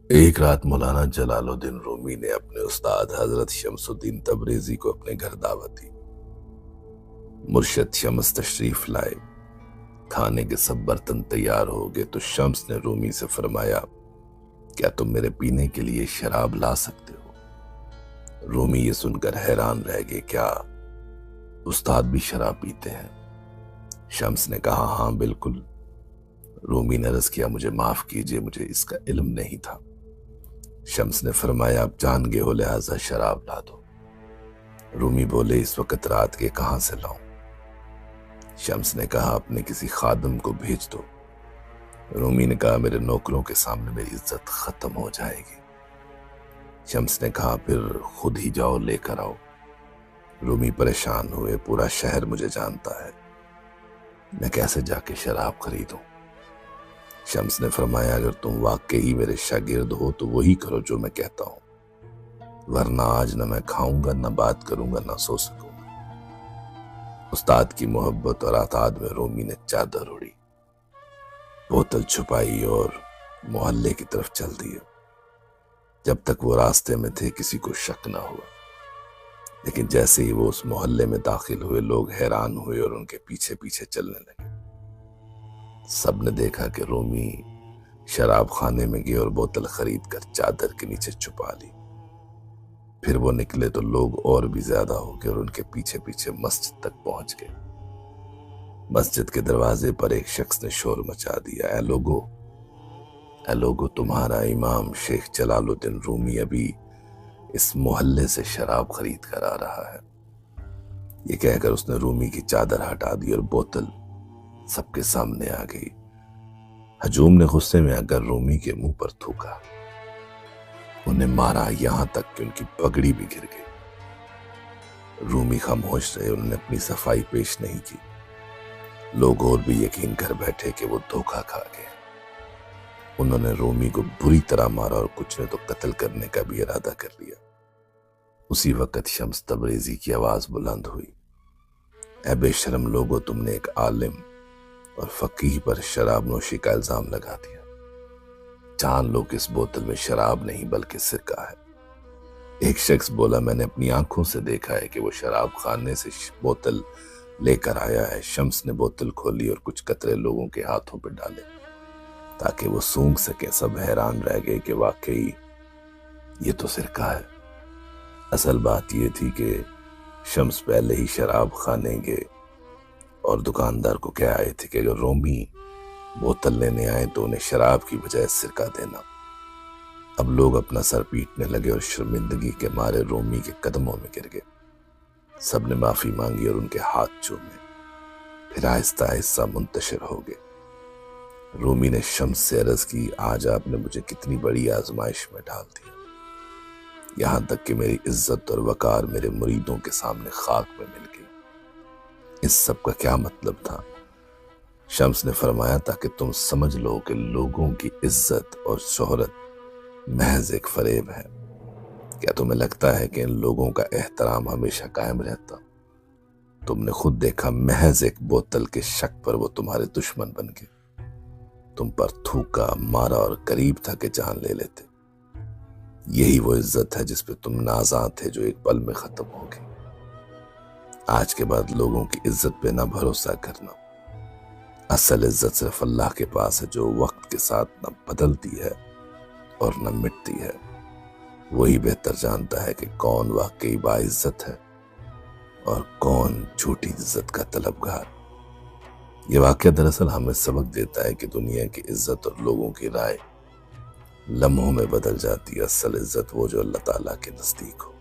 ایک رات مولانا جلال الدین رومی نے اپنے استاد حضرت شمس الدین تبریزی کو اپنے گھر دعوت دی۔ مرشد شمس تشریف لائے۔ کھانے کے سب برتن تیار ہو گئے تو شمس نے رومی سے فرمایا، کیا تم میرے پینے کے لیے شراب لا سکتے ہو؟ رومی یہ سن کر حیران رہ گئے، کیا استاد بھی شراب پیتے ہیں؟ شمس نے کہا، ہاں بالکل۔ رومی نے عرض کیا، مجھے معاف کیجئے، مجھے اس کا علم نہیں تھا۔ شمس نے فرمایا، اب جان گئے ہو لہذا شراب لا دو۔ رومی بولے، اس وقت رات کے کہاں سے لاؤں؟ شمس نے کہا، اپنے کسی خادم کو بھیج دو۔ رومی نے کہا، میرے نوکروں کے سامنے میری عزت ختم ہو جائے گی۔ شمس نے کہا، پھر خود ہی جاؤ لے کر آؤ۔ رومی پریشان ہوئے، پورا شہر مجھے جانتا ہے، میں کیسے جا کے شراب خریدوں؟ شمس نے فرمایا، اگر تم واقعی میرے شاگرد ہو تو وہی کرو جو میں کہتا ہوں، ورنہ آج نہ میں کھاؤں گا، نہ بات کروں گا، نہ سو سکوں گا۔ استاد کی محبت اور اطاعت میں رومی نے چادر اڑی، بوتل چھپائی اور محلے کی طرف چل دیا۔ جب تک وہ راستے میں تھے کسی کو شک نہ ہوا، لیکن جیسے ہی وہ اس محلے میں داخل ہوئے لوگ حیران ہوئے اور ان کے پیچھے پیچھے چلنے لگے۔ سب نے دیکھا کہ رومی شراب خانے میں گئے اور بوتل خرید کر چادر کے نیچے چھپا لی۔ پھر وہ نکلے تو لوگ اور بھی زیادہ ہو گئے اور ان کے پیچھے پیچھے مسجد تک پہنچ گئے۔ مسجد کے دروازے پر ایک شخص نے شور مچا دیا، اے لوگو، تمہارا امام شیخ جلال الدین رومی ابھی اس محلے سے شراب خرید کر آ رہا ہے۔ یہ کہہ کر اس نے رومی کی چادر ہٹا دی اور بوتل سب کے سامنے آ گئی۔ ہجوم نے غصے میں آ کر رومی کے منہ پر تھوکا، انہیں مارا یہاں تک کہ ان کی پگڑی بھی گر گئی۔ رومی خاموش رہے، انہوں نے اپنی صفائی پیش نہیں کی۔ لوگ اور بھی یقین کر بیٹھے کہ وہ دھوکا کھا گئے۔ انہوں نے رومی کو بری طرح مارا اور کچھ نے تو قتل کرنے کا بھی ارادہ کر لیا۔ اسی وقت شمس تبریزی کی آواز بلند ہوئی، اے بے شرم لوگو، تم نے ایک عالم اور فقیہ پر شراب نوشی کا الزام لگا دیا۔ جان لو کہ اس بوتل میں شراب نہیں بلکہ سرکہ ہے۔ ایک شخص بولا، میں نے اپنی آنکھوں سے دیکھا ہے کہ وہ شراب خانے سے بوتل لے کر آیا ہے۔ شمس نے بوتل کھولی اور کچھ قطرے لوگوں کے ہاتھوں پہ ڈالے تاکہ وہ سونگھ سکیں۔ سب حیران رہ گئے کہ واقعی یہ تو سرکہ ہے۔ اصل بات یہ تھی کہ شمس پہلے ہی شراب خانے گئے اور دکاندار کو کہہ آئے تھے کہ اگر رومی بوتل لینے آئے تو انہیں شراب کی بجائے سرکہ دینا۔ اب لوگ اپنا سر پیٹنے لگے اور شرمندگی کے مارے رومی کے قدموں میں گر گئے۔ سب نے معافی مانگی اور ان کے ہاتھ چومے، پھر آہستہ آہستہ منتشر ہو گئے۔ رومی نے شمس سے عرض کی، آج آپ نے مجھے کتنی بڑی آزمائش میں ڈال دیا، یہاں تک کہ میری عزت اور وقار میرے مریدوں کے سامنے خاک میں مل گئی۔ اس سب کا کیا مطلب تھا؟ شمس نے فرمایا، تاکہ تم سمجھ لو کہ لوگوں کی عزت اور شہرت محض ایک فریب ہے۔ کیا تمہیں لگتا ہے کہ ان لوگوں کا احترام ہمیشہ قائم رہتا؟ تم نے خود دیکھا، محض ایک بوتل کے شک پر وہ تمہارے دشمن بن گئے، تم پر تھوکا، مارا اور قریب تھا کہ جان لے لیتے۔ یہی وہ عزت ہے جس پہ تم نازاں تھے، جو ایک پل میں ختم ہو گئی۔ آج کے بعد لوگوں کی عزت پہ نہ بھروسہ کرنا۔ اصل عزت صرف اللہ کے پاس ہے، جو وقت کے ساتھ نہ بدلتی ہے اور نہ مٹتی ہے۔ وہی بہتر جانتا ہے کہ کون واقعی باعزت ہے اور کون جھوٹی عزت کا طلبگار۔ یہ واقعہ دراصل ہمیں سبق دیتا ہے کہ دنیا کی عزت اور لوگوں کی رائے لمحوں میں بدل جاتی ہے۔ اصل عزت وہ جو اللہ تعالیٰ کے نزدیک ہو۔